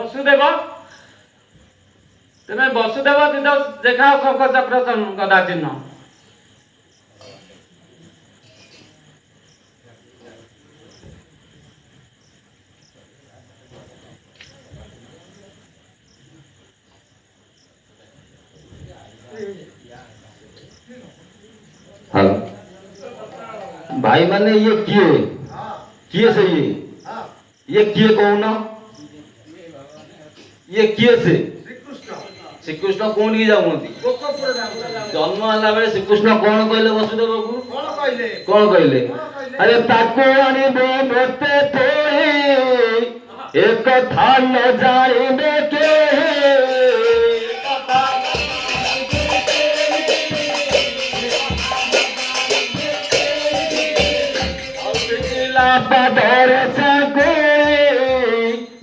ବସୁଦେବ ତୁମେ ବସୁଦେବ ଦେଖାଅ ଶଙ୍ଖ ଚକ୍ର ଗଦା ଚିହ୍ନ। हेलो भाई माने ये किए से ये किए कौन ये किए से श्रीकृष्ण कौन की जाऊँगी जन्म है बेले श्रीकृष्ण कौन कहले वसुदेव को कौन कहले अरे ताको आनिबो मते थोड़ी एक था न जानिबे के पादर से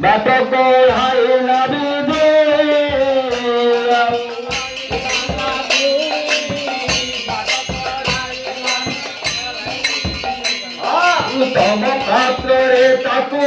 बात को हाय नबी दे तम पात्र रे ताकू